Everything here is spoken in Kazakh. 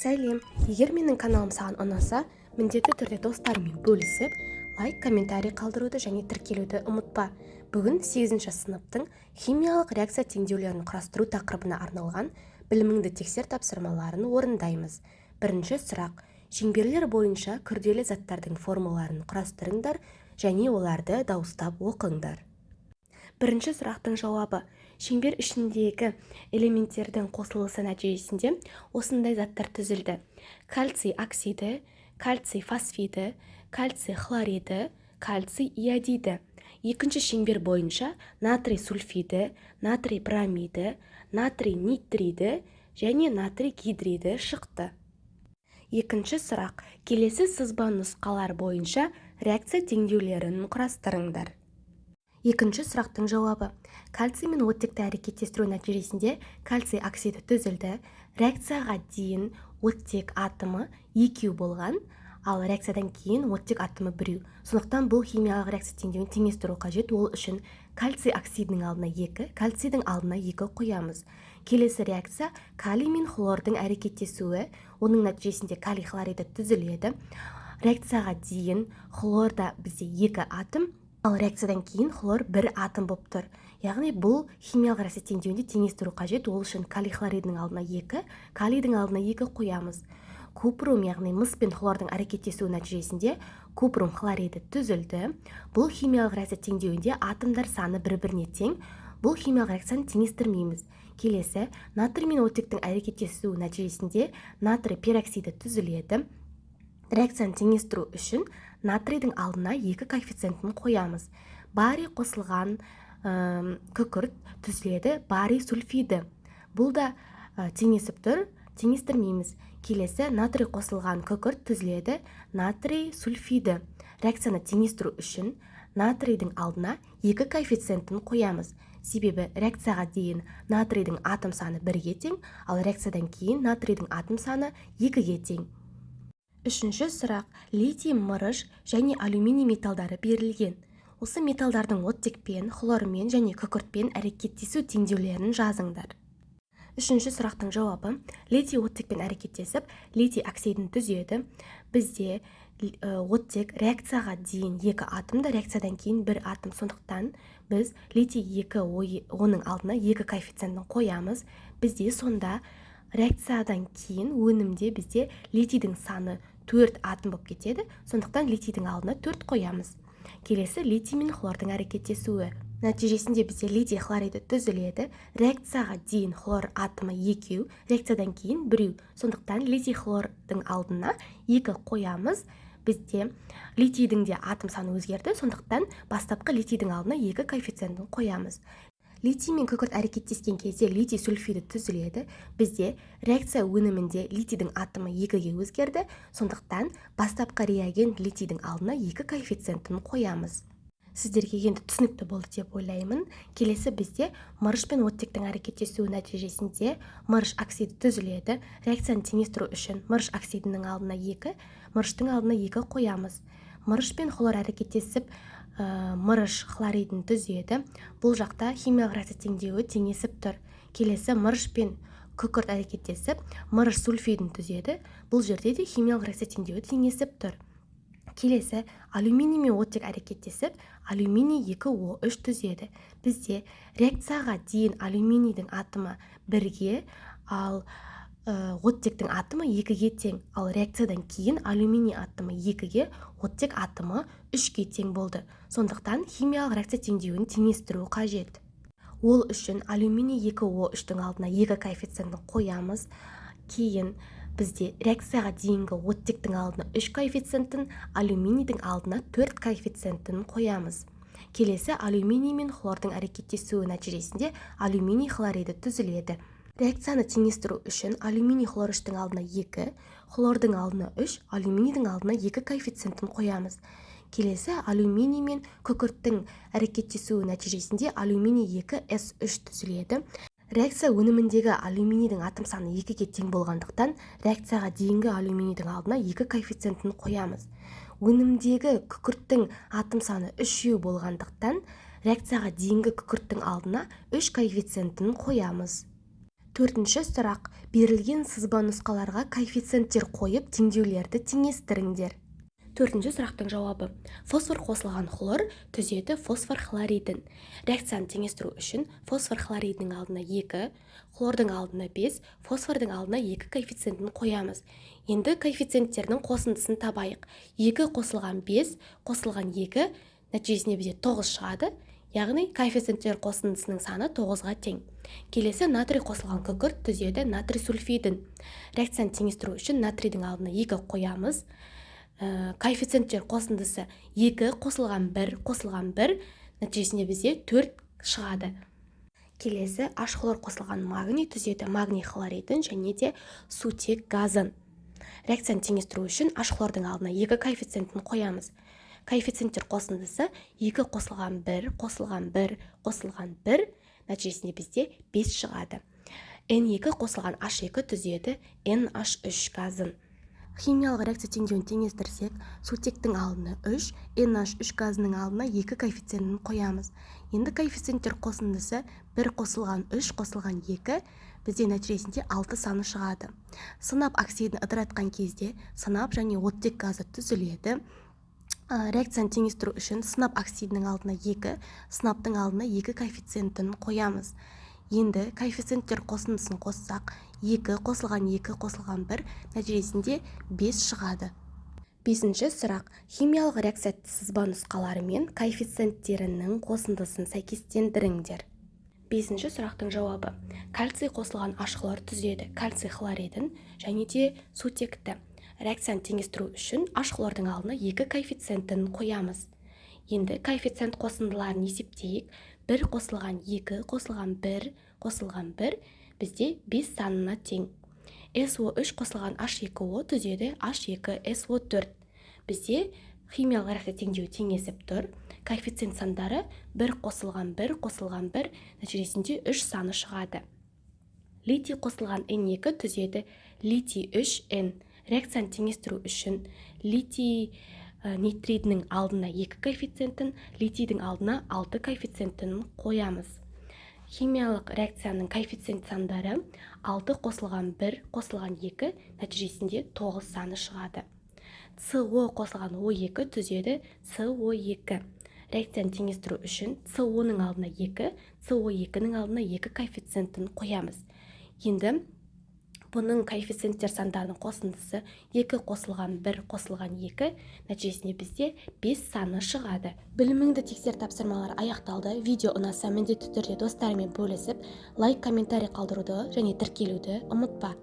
Сәлем, егер менің каналым саған ұнаса, міндетті түрде достарыңмен бөлісіп, лайк, комментарий қалдыруды және тіркелуді ұмытпа. Бүгін 8-ші сыныптың химиялық реакция теңдеулерін құрастыру тақырыбына арналған біліміңді тексер тапсырмаларын орындаймыз. Бірінші сұрақ: шеңберлер бойынша күрделі заттардың формулаларын құрастырыңдар және оларды дауыстап оқыңдар. Бірінші сұрақтың жауабы: шеңбер ішіндегі элементтердің қосылысы нәтижесінде осындай заттар түзілді: кальций оксиді, кальций фосфиді, кальций хлориді, кальций иодиді. Екінші шеңбер бойынша натрий сульфиді, натрий бромиді, натрий нитриді және натрий гидриді шықты. Екінші сұрақ: келесі сызба нұсқалар бойынша реакция теңдеулерін құрастырыңдар. Екінші сұрақтың жауабы: кальций мен оттекті әрекеттестіру нәтижесінде кальций оксиді түзілді. Реакцияға дейін оттек атомы 2 болған, ал реакциядан кейін оттек атомы 1. Сондықтан бұл химиялық реакция теңдеуін теңестіру қажет. Ол үшін кальций оксидінің алдына 2, кальцийдің алдына 2 қоямыз. Келесі реакция калий мен хлордың әрекеттесуі. Оның нәтижесінде калий хлориді түзіледі. Реакцияға дейін хлорда бізде 2 атом, ал реакциядан кейін хлор 1 атом болып тұр. Яғни бұл химиялық реакция теңдеуінде теңестіру қажет. Ол үшін калий хлоридінің алдына 2, калийдің алдына 2 қоямыз. Купрум, яғни мыс пен хлордың әрекеттесуі нәтижесінде купрум хлориді түзілді. Бұл химиялық реакция теңдеуінде атомдар саны бір-біріне тең. Бұл химиялық реакцияны теңестірмейміз. Келесі натрий мен оттектің әрекеттесуі нәтижесінде натрий пероксиді түзіледі. Реакцияны теңестіру үшін натрийдің алдына 2 коэффициентін қоямыз. Барий қосылған күкірт түзіледі барий сульфиді. Бұл да теңесіп тұр, теңестірмейміз. Келесі натрий қосылған күкірт түзіледі натрий сульфиді. Реакцияны теңестіру үшін натрийдің алдына 2 коэффициентін қоямыз. Себебі реакцияға дейін натрийдің атом саны 1-ге тең, ал реакциядан кейін натрийдің атом саны 2-ге тең. Үшінші сұрақ: литий, мырыш және алюминий металдары берілген. Осы металдардың оттекпен, хлормен және күкіртпен әрекеттесу теңдеулерін жазыңдар. Үшінші сұрақтың жауабы: литий оттекпен әрекеттесіп, литий оксидін түзеді. Бізде оттек реакцияға дейін 2 атомда, реакциядан кейін 1 атом. Сондықтан біз литий 2, оның алдына 2 коэффициентін қоямыз. Бізде сонда реакциядан кейін өнімде бізде литийдің саны 4 атом болып кетеді. Сондықтан литийдің алдына 4 қоямыз. Келесі литий мен хлордың әрекеттесуі. Нәтижесінде бізде литий хлориді түзіледі. Реакцияға дейін хлор атомы 2, реакциядан кейін 1. Сондықтан литий хлордың алдына 2 қоямыз. Бізде литийдің де атом саны өзгерді. Сондықтан бастапқы литийдің алдына 2 коэффициентін қоямыз. Литий мен күкірт әрекеттескен кезде литий сульфиді түзіледі. Бізде реакция өнімінде литийдің атомы 2-ге өзгерді. Сондықтан бастапқы реагент литийдің алдына 2 коэффициентін қоямыз. Сіздерге енді түсінікті болды деп ойлаймын. Келесі бізде мырыш пен оттектің әрекеттесуі нәтижесінде мырыш оксиді түзіледі. Реакцияны теңестіру үшін мырыш оксидінің алдына 2, мырыштың алдына 2 қоямыз. Мырыш пен хлор әрекеттесіп, мырыш хлоридін түзеді. Бұл жақта химиялық реакция теңдеуі теңесіп тұр. Келесі мырыш пен күкірт әрекеттесіп, мырыш сульфидін түзеді. Бұл жерде де химиялық реакция теңдеуі теңесіп тұр. Келесі алюминий мен оттек әрекеттесіп, алюминий 2O3 түзеді. Бізде реакцияға дейін алюминийдің атомы 1-ге, ал оттектің атомы 2-ге тең, ал реакциядан кейін алюминий атомы 2-ге, оттек атомы 3-ге тең болды. Сондықтан химиялық реакция теңдеуін теңестіру қажет. Ол үшін алюминий 2O3-тің алдына 2 коэффициентін қоямыз. Кейін бізде реакцияға дейінгі оттектің алдына 3 коэффициентін, алюминийдің алдына 4 коэффициентін қоямыз. Келесі алюминий мен хлордың әрекеттесуі нәтижесінде алюминий хлориді түзіледі. Реакцияны теңестіру үшін алюминий хлорштың алдына 2, хлордың алдына 3, алюминийдің алдына 2 коэффициентін қоямыз. Келесі алюминий мен күкірттің әрекеттесуі нәтижесінде алюминий 2S3 түзіледі. Реакция өніміндегі алюминийдің атом саны 2-ге тең болғандықтан, реакцияға дейінгі алюминийдің алдына 2 коэффициентін қоямыз. Өнімдегі күкірттің атом саны 3 болғандықтан, реакцияға дейінгі күкірттің алдына 3 коэффициентін қоямыз. Төртінші сұрақ. Берілген сызба нұсқаларға коэффициенттер қойып, теңдеулерді теңестіріңдер. Төртінші сұрақтың жауабы. Фосфор қосылған хлор түзеді фосфор хлоридін. Реакцияны теңестіру үшін фосфор хлоридінің алдына 2, хлордың алдына 5, фосфордың алдына 2 коэффициентін қоямыз. Енді коэффициенттердің қосындысын табайық. 2 қосылған 5, қосылған 2, нәтижесінде бізде 9 шығады. Яғни коэффициенттер қосындысының саны 9-ға тең. Келесі натрий қосылған күкірт түзеді натрий сульфидін. Реакцияны теңестіру үшін натрийдің алдына 2 қоямыз. Коэффициенттер қосындысы 2 қосылған 1 қосылған 1, нәтижесінде бізде 4 шығады. Келесі H хлор қосылған магний түзеді магний хлоридін және де сутек газын. Реакцияны теңестіру үшін H хлордың алдына 2 коэффициентін қоямыз. Коэффициенттер қосындысы 2 қосылған 1 қосылған 1 қосылған 1, нәтижесінде бізде 5 шығады. N2 қосылған H2 түзеді NH3 газын. Химиялық реакция теңдеуін теңестірсек, сутектің алдына 3, NH3 газының алдына 2 коэффициентін қоямыз. Енді коэффициенттер қосындысы 1 қосылған 3 қосылған 2, бізде нәтижесінде 6 саны шығады. Сынап оксидін ыдыратқан кезде сынап және оттек газы түзіледі. Реакцияны теңестіру үшін сынап оксидінің алдына 2, сынаптың алдына 2 коэффициентін қоямыз. Енді коэффициенттер қосындысын қоссақ, 2 қосылған 2 қосылған 1, нәтижесінде 5 шығады. Бесінші сұрақ. Химиялық реакция сызба нұсқалары мен коэффициенттерінің қосындысын сәйкестендіріңдер. Бесінші сұрақтың жауабы. Кальций қосылған H хлор түзеді кальций хлоридін және де сутекті. Реакцияны теңестіру үшін H хлордың алдына 2 коэффициентін қоямыз. Енді коэффициент қосындыларын есептейік. 1 қосылған 2 қосылған 1 қосылған 1, бізде 5 санына тең. SO3 қосылған H2O түзеді H2SO4. Бізде химиялық реакция теңдеуі теңесіп тұр. Коэффициент сандары 1 қосылған 1 қосылған 1, нәтижесінде 3 саны шығады. Литий қосылған N2 түзеді литий 3N. Реакцияны теңестіру үшін литий нитридінің алдына 2 коэффициентін, литийдің алдына 6 коэффициентін қоямыз. Химиялық реакцияның коэффициент сандары 6 қосылған 1 қосылған 2, нәтижесінде 9 саны шығады. CO қосылған O2 түзеді CO2. Реакцияны теңестіру үшін CO-ның алдына 2, CO2-ның алдына 2 коэффициентін қоямыз. Енді бұның коэффициенттер сандарының қосындысы 2 қосылған 1 қосылған 2, нәтижесінде бізде 5 саны шығады. Біліміңді тексер тапсырмалары аяқталды. Видео ұнаса міндетті түрде достарымен бөлісіп, лайк, комментарий қалдыруды және тіркелуді ұмытпа.